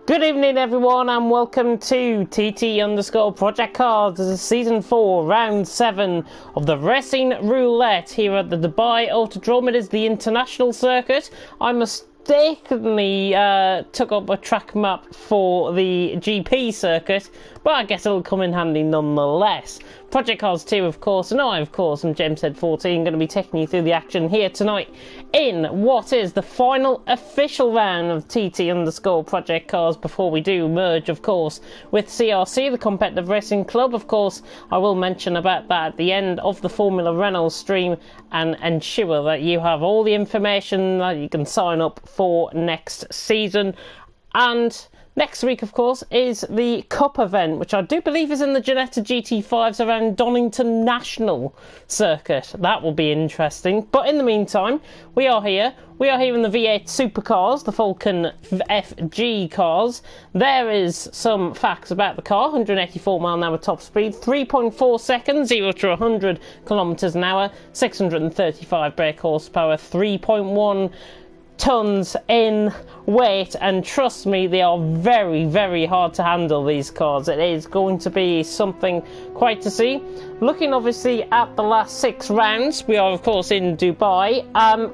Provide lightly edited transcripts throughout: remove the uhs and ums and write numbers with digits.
Good evening everyone and welcome to TT_Project Cars. This is Season 4, Round 7 of the Racing Roulette here at the Dubai Autodrome. It is the international circuit. I mistakenly took up a track map for the GP circuit, but I guess it'll come in handy nonetheless. Project Cars 2, of course, and I, of course, am JamesHead14, going to be taking you through the action here tonight in what is the final official round of TT_Project Cars before we do merge, of course, with CRC, the competitive racing club. Of course, I will mention about that at the end of the Formula Renault stream and ensure that you have all the information that you can sign up for next season. And next week, of course, is the Cup event, which I do believe is in the Ginetta GT5s around Donington National Circuit. That will be interesting. But in the meantime, we are here. We are here in the V8 supercars, the Falcon FG cars. There is some facts about the car. 184 mile an hour top speed, 3.4 seconds, 0 to 100 kilometers an hour, 635 brake horsepower, 3.1 tons in weight, and trust me, they are very, very hard to handle, these cars. It is going to be something quite to see. Looking obviously at the last 6 rounds, we are of course in Dubai.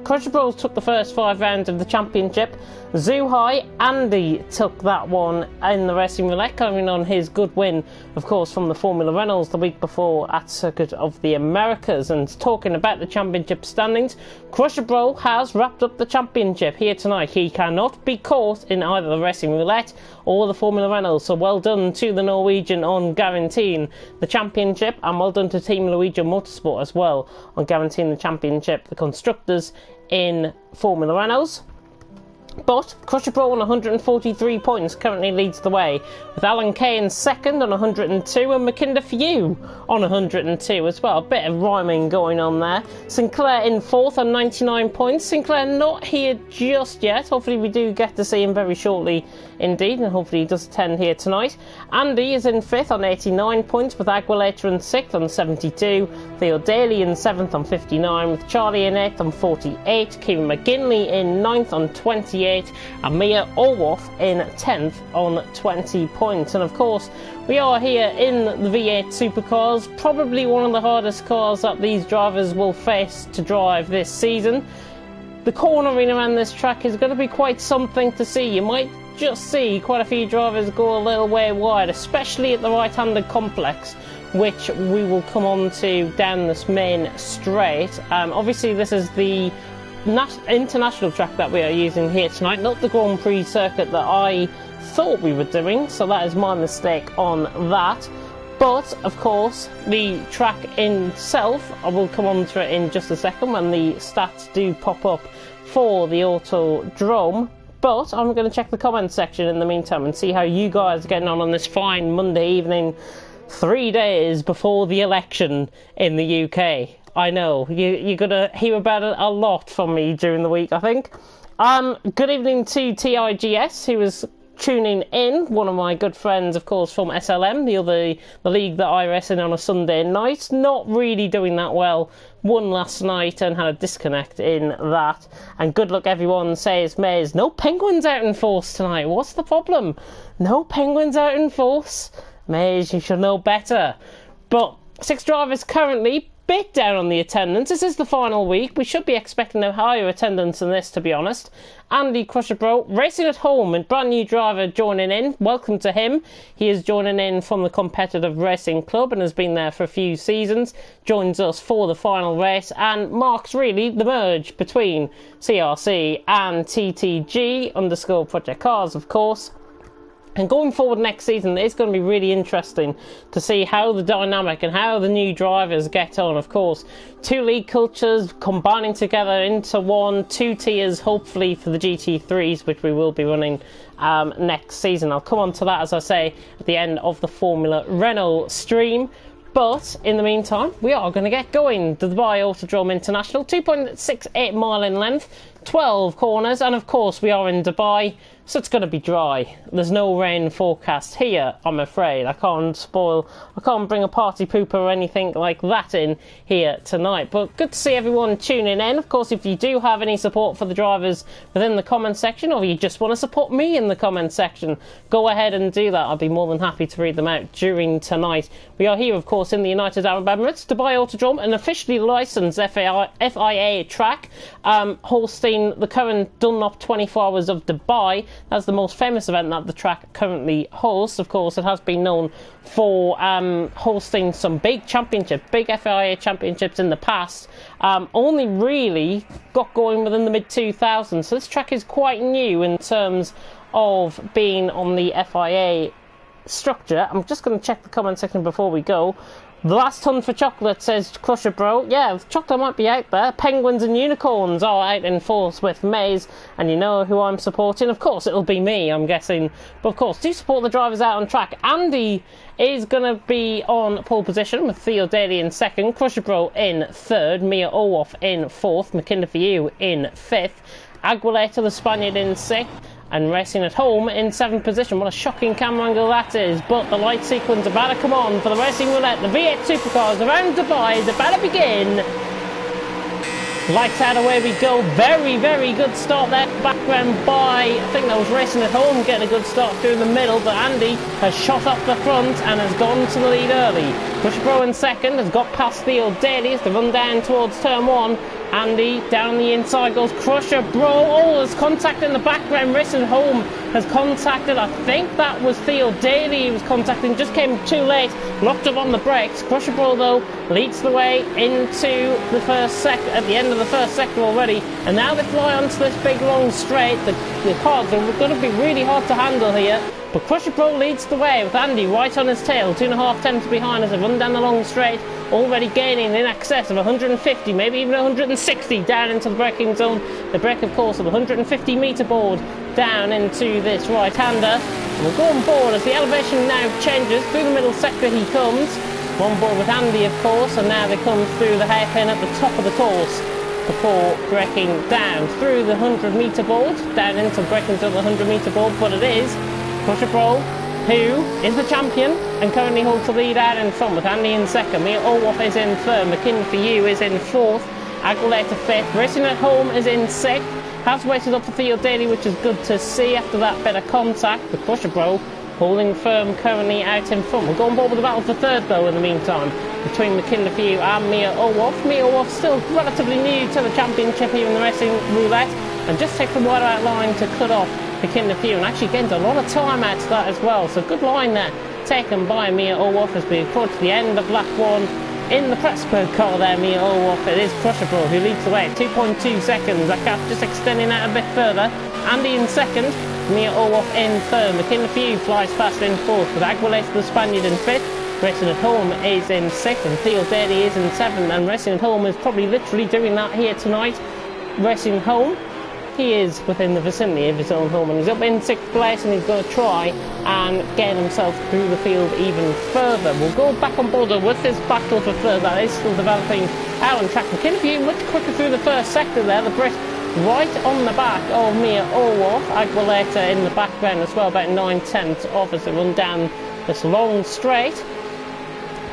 Crusher Bros took the first 5 rounds of the championship. Zuhai Andy took that one in the Racing Roulette, coming on his good win, of course, from the Formula Renault the week before at Circuit of the Americas. And talking about the championship standings, Crusher Bro has wrapped up the championship here tonight. He cannot be caught in either the Racing Roulette or the Formula Renault, so well done to the Norwegian on guaranteeing the championship, and well done to Team Luigi Motorsport as well on guaranteeing the championship, the constructors in Formula Renaults. But Crusher Pro on 143 points currently leads the way, with Alan Kay in second on 102 and Mackinder Few on 102 as well. A bit of rhyming going on there. Sinclair in fourth on 99 points. Sinclair not here just yet. Hopefully we do get to see him very shortly indeed, and hopefully he does attend here tonight. Andy is in fifth on 89 points, with Aguilera in sixth on 72. Theo Daly in seventh on 59, with Charlie in eighth on 48. Kieran McGinley in ninth on 28. And Mia Orwoff in 10th on 20 points. And of course, we are here in the V8 supercars, probably one of the hardest cars that these drivers will face to drive this season. The cornering around this track is going to be quite something to see. You might just see quite a few drivers go a little way wide, especially at the right-handed complex, which we will come on to down this main straight. Obviously, this is the international track that we are using here tonight, not the Grand Prix circuit that I thought we were doing, so that is my mistake on that. But of course, the track itself, I will come on to it in just a second when the stats do pop up for the Autodrome. But I'm going to check the comment section in the meantime and see how you guys are getting on this fine Monday evening, 3 days before the election in the UK. I know, you're going to hear about it a lot from me during the week, I think. Good evening to TIGS, who was tuning in. One of my good friends, of course, from SLM, the league that I race in on a Sunday night. Not really doing that well. Won last night and had a disconnect in that. And good luck, everyone, says Maze. No penguins out in force tonight. What's the problem? No penguins out in force? Maze, you should know better. But 6 drivers currently bit down on the attendance. This is the final week. We should be expecting a higher attendance than this, to be honest. Andy Crusher Bro racing at home, and brand new driver joining in. Welcome to him. He is joining in from the competitive racing club and has been there for a few seasons. Joins us for the final race and marks really the merge between CRC and TTG_Project Cars, of course. And going forward next season, it's going to be really interesting to see how the dynamic and how the new drivers get on. Of course, 2 league cultures combining together into one, 2 tiers hopefully for the GT3s, which we will be running next season. I'll come on to that, as I say, at the end of the Formula Renault stream. But in the meantime, we are going to get going. The Dubai Autodrome International, 2.68 mile in length, 12 corners, and of course we are in Dubai, So it's going to be dry. There's no rain forecast here, I'm afraid. I can't bring a party pooper or anything like that in here tonight. But good to see everyone tuning in. Of course, if you do have any support for the drivers within the comment section, or you just want to support me in the comment section, go ahead and do that. I'd be more than happy to read them out during tonight. We are here, of course, in the United Arab Emirates, Dubai Autodrome, an officially licensed FIA track, hosting the current Dunlop 24 Hours of Dubai. That's the most famous event that the track currently hosts. Of course, it has been known for hosting some big FIA championships in the past. Only really got going within the mid-2000s. So this track is quite new in terms of being on the FIA structure. I'm just going to check the comment section before we go. The last hunt for chocolate, says Crusher Bro. Yeah, chocolate might be out there. Penguins and unicorns are out in force with Maze, and you know who I'm supporting. Of course, it'll be me, I'm guessing. But of course, do support the drivers out on track. Andy is going to be on pole position with Theo Daly in second, Crusher Bro in third, Mia Olwoff in fourth, McKinley for you in fifth, Aguilera the Spaniard in sixth, and Racing at Home in 7th position. What a shocking camera angle that is. But the light sequence about to come on for the Racing Roulette. The V8 Supercars around Dubai is about to begin. Lights out, away we go. Very, very good start there. Background by, I think that was Racing at Home getting a good start through the middle. But Andy has shot up the front and has gone to the lead early. Crusher Bro in second has got past Theo Daly as they run down towards turn one. Andy down the inside goes Crusher Bro. Oh, has contacted in the background. Racing Home has contacted, I think that was Theo Daly he was contacting, just came too late, locked up on the brakes. Crusher Bro though leads the way into the first sector, at the end of the first sector already, and now they fly onto this big long straight. The cars are going to be really hard to handle here. But Crusher Bro leads the way with Andy right on his tail, 2.5 tenths behind as they run down the long straight, already gaining in excess of 150, maybe even 160 down into the braking zone. The brake, of course, of the 150 metre board down into this right-hander. And we'll go on board as the elevation now changes. Through the middle sector he comes. On board with Andy, of course, and now they come through the hairpin at the top of the course before braking down through the 100 metre board, down into the braking zone of the 100 metre board, but it is Crusher Bro, who is the champion and currently holds the lead out in front with Andy in second. Mia Olwoff is in third, McKinley for you is in fourth, Aguilera fifth, Racing at Home is in sixth. Has waited up for Theo Daly, which is good to see after that bit of contact. The Crusher Bro holding firm currently out in front. We'll go on board with the battle for third though in the meantime, between McKinley for you and Mia Olwoff. Mia Olwoff still relatively new to the championship here in the Racing Roulette, and just takes the wide out line to cut off McKinley for you, and actually gains a lot of time out to that as well. So good line there taken by Mia Olwoff as we approach the end of lap one. In the Pressburg car there, Mia Olwoff, it is Crusher Bro who leads the way at 2.2 seconds. That gap just extending out a bit further. Andy in second, Mia Olwoff in third. McKinley for you flies past in fourth with Aguilera the Spaniard in fifth. Racing at Home is in sixth and Theo Daly is in seventh, and Racing at Home is probably literally doing that here tonight. Racing Home, he is within the vicinity of his own home, and he's up in sixth place, and he's going to try and get himself through the field even further. We'll go back on board with this battle for third that is still developing out on track. McKinley much quicker through the first sector there. The Brit right on the back of Mia Olwoff. Aguilera in the background as well, about 9 tenths off as they run down this long straight.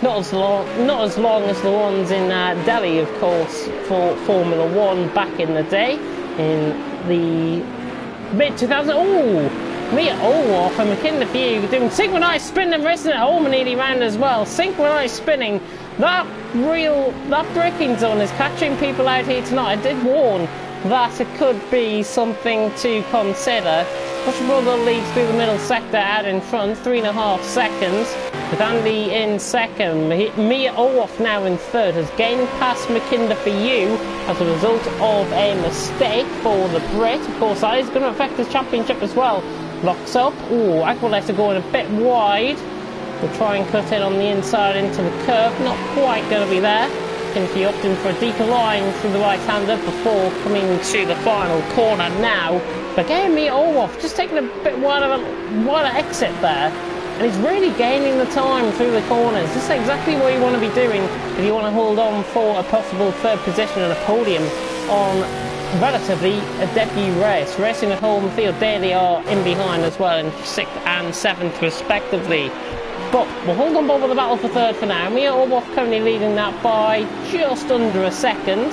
Not as long as the ones in Delhi, of course, for Formula 1 back in the day. In the mid-2000s, oh, Mia Olwoff and McKinley for you doing synchronised spin and Racing at Home nearly round as well. Synchronised spinning. That braking zone is catching people out here tonight. I did warn that it could be something to consider. Crusher Bro leads through the middle sector out in front, 3.5 seconds. With Andy in second, Mia Olwoff now in third, has gained past McKinley for you as a result of a mistake for the Brit. Of course, that is going to affect his championship as well. Locks up. Ooh, Aguilera going a bit wide. We'll try and cut in on the inside into the curve. Not quite going to be there. McKinley opting for a deeper line through the right-hander before coming to the final corner now. But again, Mia Olwoff just taking a bit wider exit there. And he's really gaining the time through the corners. This is exactly what you want to be doing if you want to hold on for a possible third position and a podium on relatively a debut race. Racing at home, Theo Daly are in behind as well in 6th and 7th respectively. But we'll hold on board with the battle for 3rd for now. Mia Orwoff currently leading that by just under a second.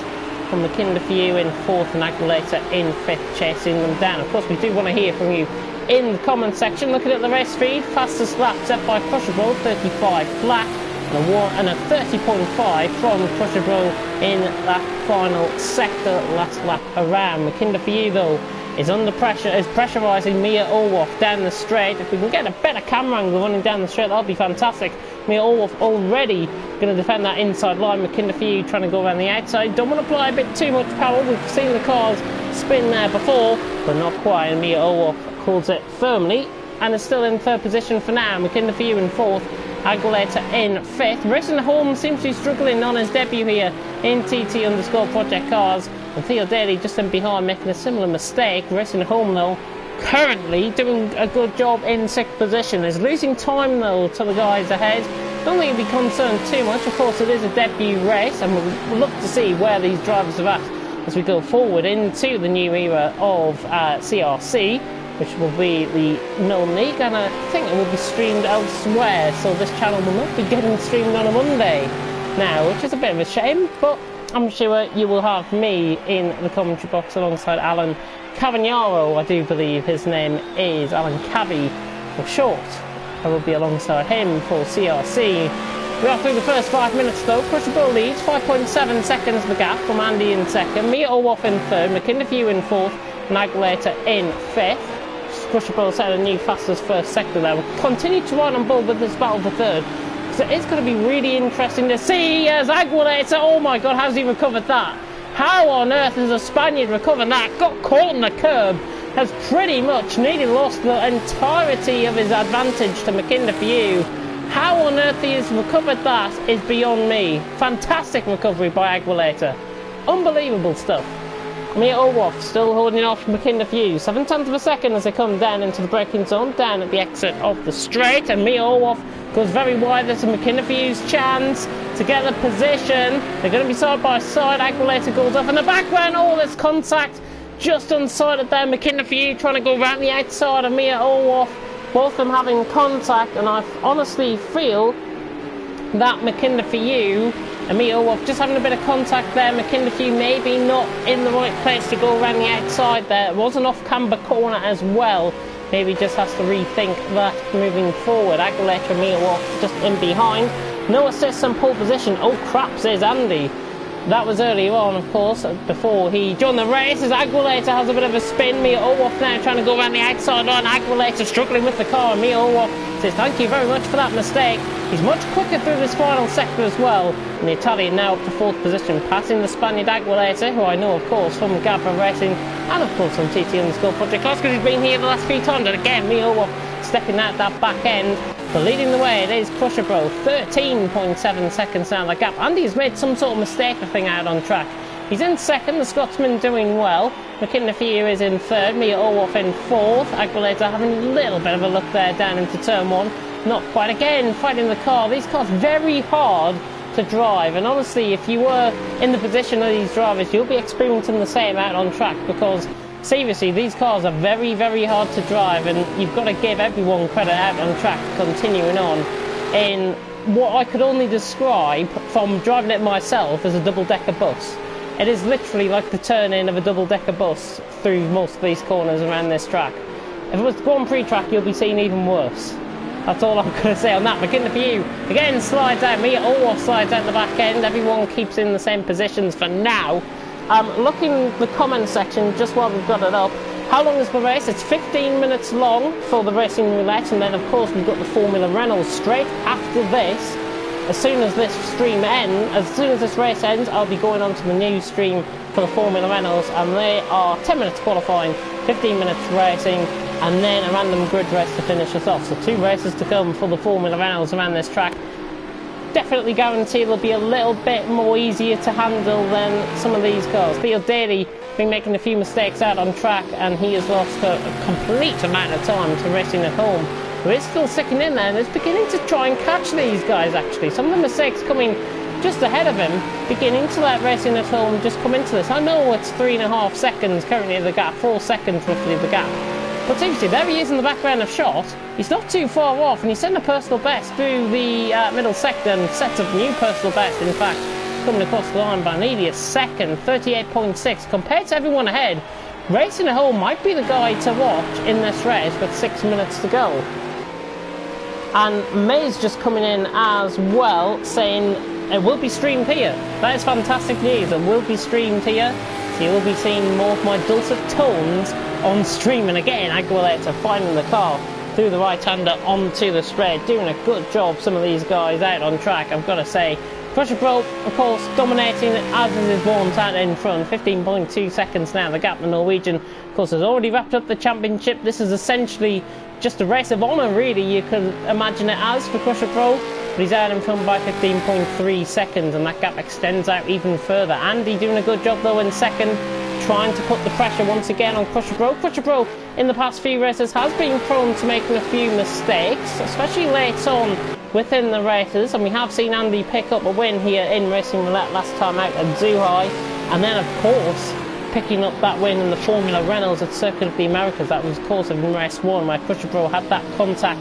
From McKinder for you in 4th and Aguilera in 5th, chasing them down. Of course, we do want to hear from you in the comment section. Looking at the race speed, fastest lap set by Crusherville, 35 flat, and a 30.5 from Crusherville in that final sector last lap around. McKinder for you though is under pressure, is pressurising Mia Orwoff down the straight. If we can get a better camera angle running down the straight, that'll be fantastic. Mia Orwoff already going to defend that inside line. McKinder for you trying to go around the outside. Don't want to apply a bit too much power. We've seen the cars spin there before, but not quite. And Mia Orwoff holds it firmly and is still in 3rd position for now. McKinder for you in 4th. Aguilera in 5th. Racing Holm seems to be struggling on his debut here in TT_Project Cars. And Theo Daly just in behind making a similar mistake. Racing Holm though currently doing a good job in 6th position. Is losing time though to the guys ahead. Don't think he'll be concerned too much. Of course it is a debut race and we'll look to see where these drivers are at as we go forward into the new era of CRC, which will be the Milne League, and I think it will be streamed elsewhere, so this channel will not be getting streamed on a Monday now, which is a bit of a shame, but I'm sure you will have me in the commentary box alongside Alan Cavagnaro. I do believe his name is Alan Cavi for short. I will be alongside him for CRC. We are through the first 5 minutes though. Crusherville leads, 5.7 seconds the gap from Andy in 2nd, Mia Orwoff in 3rd, McKinder for you in 4th, and Aguilera in 5th. Crusherville set a new fastest 1st sector there. We'll continue to ride on board with this battle for 3rd, because it is going to be really interesting to see as Aguilera, oh my god, how's he recovered that? How on earth has a Spaniard recovered that? Got caught on the curb, has pretty much nearly lost the entirety of his advantage to McKinder for you. How on earth he has recovered that is beyond me. Fantastic recovery by Aguilera. Unbelievable stuff. Mia Orwoff still holding off McKinder for you. 7 tenths of a second as they come down into the braking zone, down at the exit of the straight, and Mia Orwoff goes very wide. There's a McKinder for you's chance to get the position. They're going to be side by side. Aguilera goes off in the background. Oh, there's contact just unsighted there. McKinder for you trying to go around the outside of Mia Orwoff. Both of them having contact, and I honestly feel that McKinder for you and Mia Orwoff just having a bit of contact there. McKinder for you maybe not in the right place to go around the outside there. It was an off-camber corner as well. Maybe just has to rethink that moving forward. Aguilera and Mia Orwoff just in behind. No assists and pole position. Oh crap, says Andy. That was earlier on, of course, before he joined the race. As Aguilera has a bit of a spin. Mia Orwoff now trying to go around the outside line. Aguilera struggling with the car. Mia Orwoff says thank you very much for that mistake. He's much quicker through this final sector as well. And the Italian now up to 4th position, passing the Spaniard Aguilera, who I know, of course, from Gabba Racing and, of course, from TT_Project Cars, because he's been here the last few times. And again, Mia Orwoff stepping out that back end. But leading the way, it is Crusherville, 13.7 seconds down the gap. Andy's made some sort of mistake, I think, out on track. He's in 2nd, the Scotsman doing well. McKinder for you is in 3rd, Mia Orwoff in 4th. Aguilera having a little bit of a look there down into turn 1. Not quite. Again, fighting the car. These cars very hard to drive. And honestly, if you were in the position of these drivers, you'll be experiencing the same out on track, because seriously, these cars are very, very hard to drive, and you've got to give everyone credit out on track continuing on in what I could only describe from driving it myself as a double-decker bus. It is literally like the turn-in of a double-decker bus through most of these corners around this track. If it was Grand Prix track, you'll be seeing even worse. That's all I'm going to say on that. McKinder for you again slides out. Mia Orwoff slides out the back end. Everyone keeps in the same positions for now. Looking at the comment section just while we've got it up. How long is the race? It's 15 minutes long for the Racing Roulette, and then of course we've got the Formula Reynolds straight after this. As soon as this stream ends, as soon as this race ends, I'll be going on to the new stream for the Formula Reynolds, and they are 10 minutes qualifying, 15 minutes racing, and then a random grid race to finish us off. So 2 races to come for the Formula Reynolds around this track. Definitely guarantee they'll be a little bit more easier to handle than some of these cars. Theo Daly been making a few mistakes out on track, and he has lost a complete amount of time to racing at home. But it's still sticking in there, and it's beginning to try and catch these guys actually. Some of the mistakes coming just ahead of him, beginning to let Racing at Home just come into this. I know it's 3.5 seconds currently the gap, 4 seconds roughly the gap. But seriously, there he is in the background of shot. He's not too far off, and he's setting a personal best through the middle sector and sets a new personal best, in fact, coming across the line by nearly a second, 38.6. Compared to everyone ahead, Racing at Home might be the guy to watch in this race with 6 minutes to go. And May's just coming in as well, saying it will be streamed here. That is fantastic news. It will be streamed here, so you will be seeing more of my dulcet tones on stream. And again, Aguilera finding the car through the right-hander onto the straight, doing a good job. Some of these guys out on track, I've got to say. Crusher Pro, of course, dominating as is his wont out in front. 15.2 seconds now. The gap, the Norwegian, of course, has already wrapped up the championship. This is essentially just a race of honour, really, you could imagine it as for Crusher Pro. But he's out in front by 15.3 seconds, and that gap extends out even further. Andy doing a good job, though, in second, trying to put the pressure once again on Crusher Pro. Crusher Pro, in the past few races, has been prone to making a few mistakes, especially late on within the races, and we have seen Andy pick up a win here in Racing Roulette last time out at Zhuhai, and then of course picking up that win in the Formula Reynolds at Circuit of the Americas. That was of course in race 1 where Crusher Pro had that contact,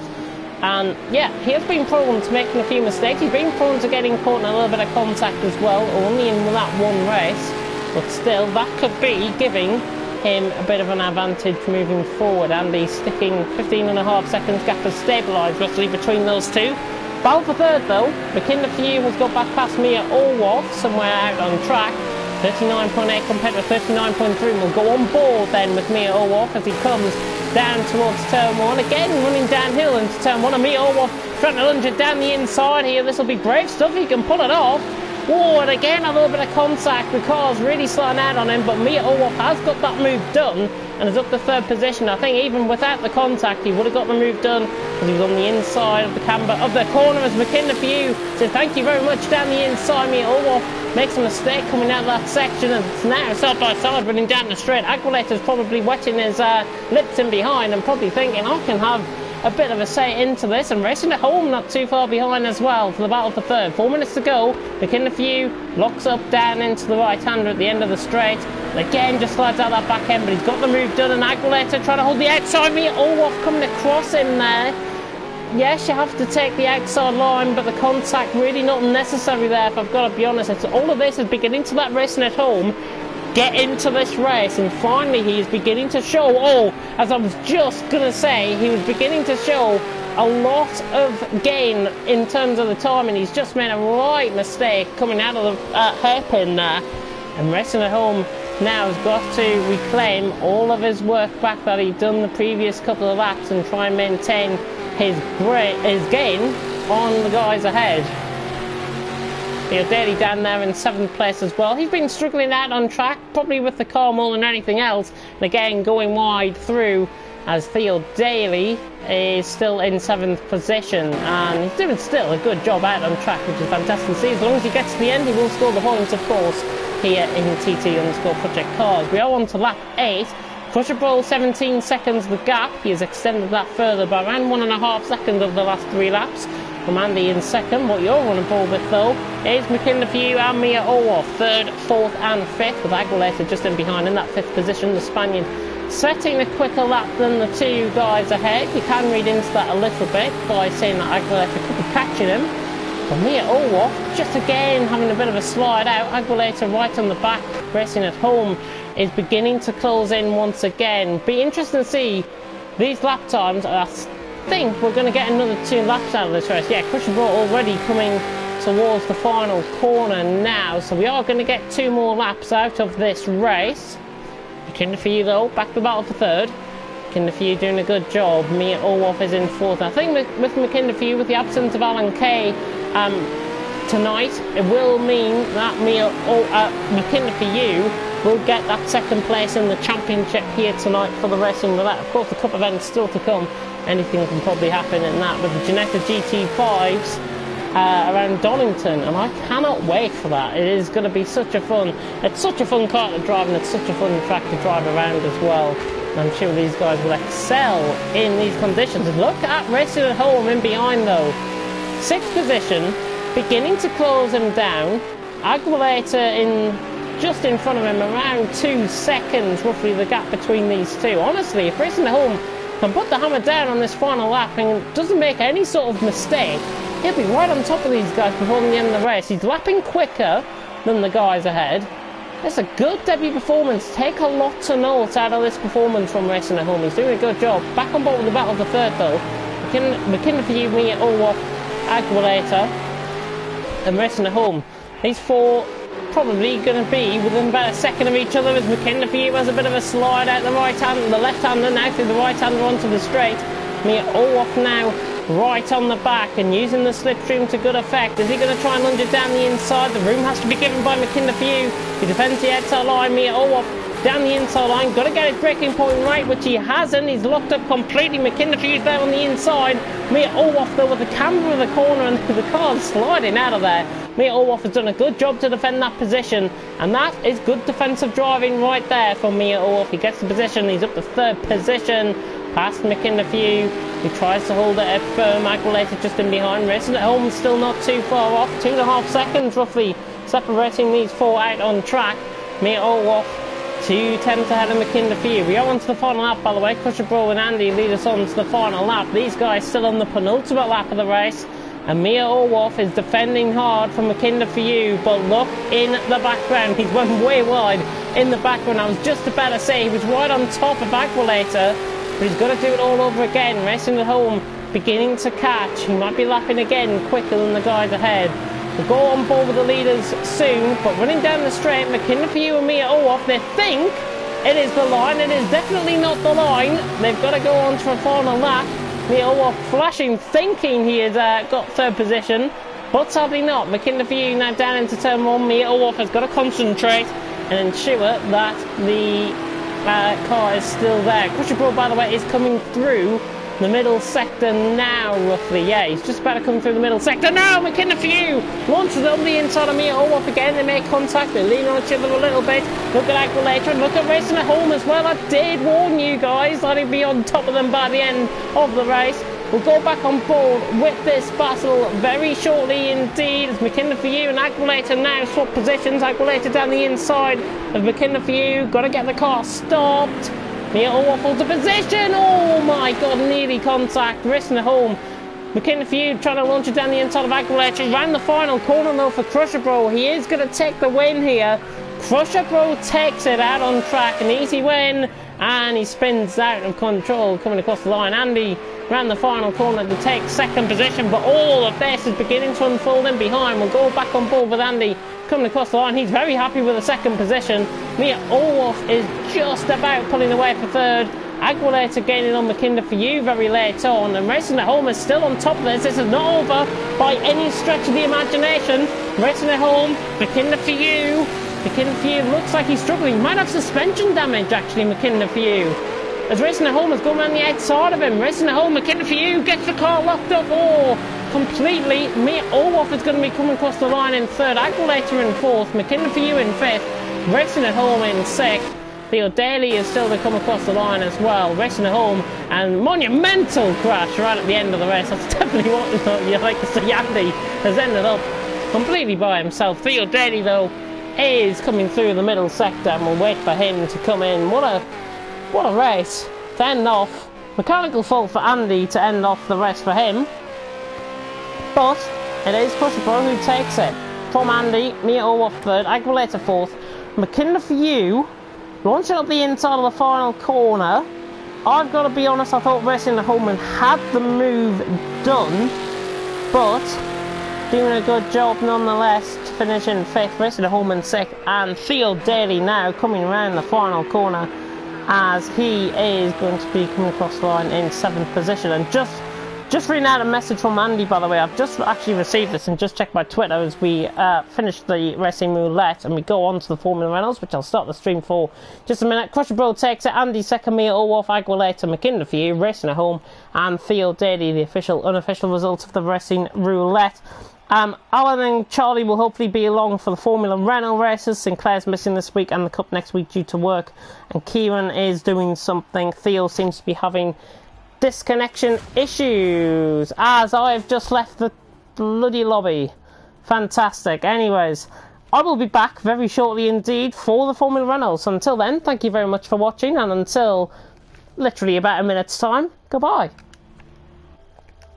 and yeah, he has been prone to making a few mistakes. He's been prone to getting caught in a little bit of contact as well, only in that one race, but still that could be giving him a bit of an advantage moving forward. Andy sticking 15.5 seconds gap has stabilised roughly between those two. Battle for third though, McKinley has got back past Mia Orloff somewhere out on track. 39.8 compared to 39.3. We'll go on board then with Mia Orloff as he comes down towards turn 1. Again running downhill into turn 1, and Mia Orloff trying to lunge it down the inside here. This will be brave stuff, he can pull it off. Whoa, and again a little bit of contact. The car's really slowing out on him, but Mia Orloff has got that move done and is up to third position. I think even without the contact he would have got the move done, because he was on the inside of the camber of the corner as McKinley says thank you very much down the inside. Mia Orloff makes a mistake coming out of that section, and it's now side by side running down the straight. Aguilera's probably wetting his lips in behind and probably thinking I can have a bit of a say into this, and Racing at Home not too far behind as well for the battle for third. 4 minutes to go. McKinley locks up down into the right hander at the end of the straight, and again just slides out that back end, but he's got the move done, and Aguilera trying to hold the outside. Mia Orloff coming across him there. Yes, you have to take the outside line, but the contact really not necessary there, if I've got to be honest. It's all of this is beginning to let Racing at Home get into this race, and finally he is beginning to show, as I was just going to say, he was beginning to show a lot of gain in terms of the timing. He's just made a right mistake coming out of the hairpin there, and Racing at Home now has got to reclaim all of his work back that he'd done the previous couple of laps and try and maintain his gain on the guys ahead. Daly down there in 7th place as well. He's been struggling out on track, probably with the car more than anything else. And again, going wide through as Theo Daly is still in 7th position. And he's doing still a good job out on track, which is fantastic to see. As long as he gets to the end, he will score the points, of course, here in TT_Project Cars. We are on to lap 8. Crusher Pro 17 seconds the gap. He has extended that further by around 1.5 seconds of the last 3 laps. From Andy in second. What you're on board with though is McKinley and Mia Orloff, 3rd, 4th and 5th, with Aguilera just in behind in that 5th position. The Spaniard setting a quicker lap than the 2 guys ahead. You can read into that a little bit by saying that Aguilera could be catching him. But Mia Orloff just again having a bit of a slide out. Aguilera right on the back. Racing at Home is beginning to close in once again. Be interesting to see these lap times. I think we're going to get another 2 laps out of this race. Yeah, Crusher Pro already coming towards the final corner now, so we are going to get 2 more laps out of this race. McKinley though, back to the battle for third. McKinley doing a good job. Mia Orloff is in 4th. I think with McKinley, with the absence of Alan Kay tonight, it will mean that McKinley will get that 2nd place in the championship here tonight for the Racing Roulette. Of course, the cup event's still to come. Anything can probably happen in that with the Ginetta GT5s around Donington, and I cannot wait for that. It is going to be such a fun, it's such a fun car to drive, and it's such a fun track to drive around as well. And I'm sure these guys will excel in these conditions. And look at Racing at Home in behind though. 6th position, beginning to close him down. Aguilera just in front of him, around 2 seconds, roughly the gap between these two. Honestly, if Racing at Home can put the hammer down on this final lap and doesn't make any sort of mistake, he'll be right on top of these guys before the end of the race. He's lapping quicker than the guys ahead. It's a good debut performance. Take a lot to note out of this performance from Racing at Home. He's doing a good job. Back on board with the battle for third though. McKinnon for you, me at Olaf, Aguilera, and Racing at Home. These four probably going to be within about a second of each other as McKinnon for you has a bit of a slide out the right hand, the left hander now through the right hander onto the straight. Me at Olaf now right on the back and using the slipstream to good effect. Is he going to try and lunge it down the inside? The room has to be given by McKinnon for you. He defends the outside line. Me at Olaf down the inside line, got to get his braking point right, which he hasn't. He's locked up completely. McKinnon for you there on the inside. Me at Olaf though with the camber of the corner and the car's sliding out of there. Me at Olaf has done a good job to defend that position, and that is good defensive driving right there from me at Olaf. He gets the position, he's up to third position, past McKinnon for you. He tries to hold it firm. Aguilera just in behind. Racing at Home still not too far off. 2.5 seconds roughly separating these four out on track. Me at Olaf 2 tenths ahead of McKinnon for you. We are on to the final lap, by the way. Crusher Bro and Andy lead us on to the final lap. These guys still on the penultimate lap of the race. And Mia Olaf is defending hard from McKinnon for you. But look in the background. He's went way wide in the background. I was just about to say he was right on top of Aguilera. But he's got to do it all over again. Racing at Home beginning to catch. He might be lapping again quicker than the guys ahead. We'll go on board with the leaders soon, but running down the straight, McKinnon for you and Mia Olaf, they think it is the line. It is definitely not the line. They've got to go on to a final lap. Mia Olaf flashing, thinking he has got third position, but sadly not. McKinnon for you now down into turn 1. Mia Olaf has got to concentrate and ensure that the car is still there. Crusher Bro, by the way, is coming through the middle sector now, roughly. Yeah, he's just about to come through the middle sector now. McKinnon for you launches it on the inside of Mia Olaf again. They make contact, they lean on each other a little bit. Look at Aguilera and look at Racing at Home as well. I did warn you guys that he'd be on top of them by the end of the race. We'll go back on board with this battle very shortly indeed. As McKinnon for you and Aguilera now swap positions. Aguilera down the inside of McKinnon for you. Got to get the car stopped. Mia Olaf holds a position. Oh my god, nearly contact. Racing at Home. McKinnon for you trying to launch it down the inside of Aguilera. Round the final corner though for Crusher Bro. He is going to take the win here. Crusher Bro takes it out on track. An easy win. And he spins out of control coming across the line. Andy round the final corner to take second position. But all of this is beginning to unfold in behind. We'll go back on board with Andy coming across the line. He's very happy with the second position. Mia Olaf is just about pulling away for third. Aguilera gaining on McKinnon for you very late on. And Racing at Home is still on top of this. This is not over by any stretch of the imagination. Racing at Home, McKinnon for you. McKinnon for you looks like he's struggling. He might have suspension damage actually, McKinnon for you. As Racing at Home has gone around the outside of him. Racing at Home, McKinnon for you gets the car locked up. Oh, completely. Mia Olaf is going to be coming across the line in third. Aguilera in fourth. McKinnon for you in fifth. Racing at Home in sixth. Theo Daly is still to come across the line as well. Racing at Home and monumental crash right at the end of the race. That's definitely what you like to see. Andy has ended up completely by himself. Theo Daly though is coming through the middle sector and we'll wait for him to come in. What a race to end off. Mechanical fault for Andy to end off the race for him. But it is Crusher Bro who takes it. From Andy, Mia Olaf third, Aguilera fourth. McKinnon for you, launching up the inside of the final corner. I've got to be honest, I thought Racing at Home had the move done, but doing a good job nonetheless to finish in fifth. Racing at Home in sixth, and Theo Daly now coming around the final corner as he is going to be coming across the line in seventh position. And just reading out a message from Andy, by the way. I've just actually received this and just checked my Twitter as we finish the Racing Roulette and we go on to the Formula Reynolds, which I'll start the stream for just a minute. Crusher Bro takes it. Andy second, Mia Olaf, Aguilera, McKinnon for you, Racing at Home, and Theo Daly, the unofficial result of the Racing Roulette. Alan and Charlie will hopefully be along for the Formula Renault races. Sinclair's missing this week and the Cup next week due to work. And Kieran is doing something. Theo seems to be having disconnection issues as I've just left the bloody lobby. Fantastic. Anyways, I will be back very shortly indeed for the Formula Renault. So until then, thank you very much for watching, and until literally about a minute's time, goodbye.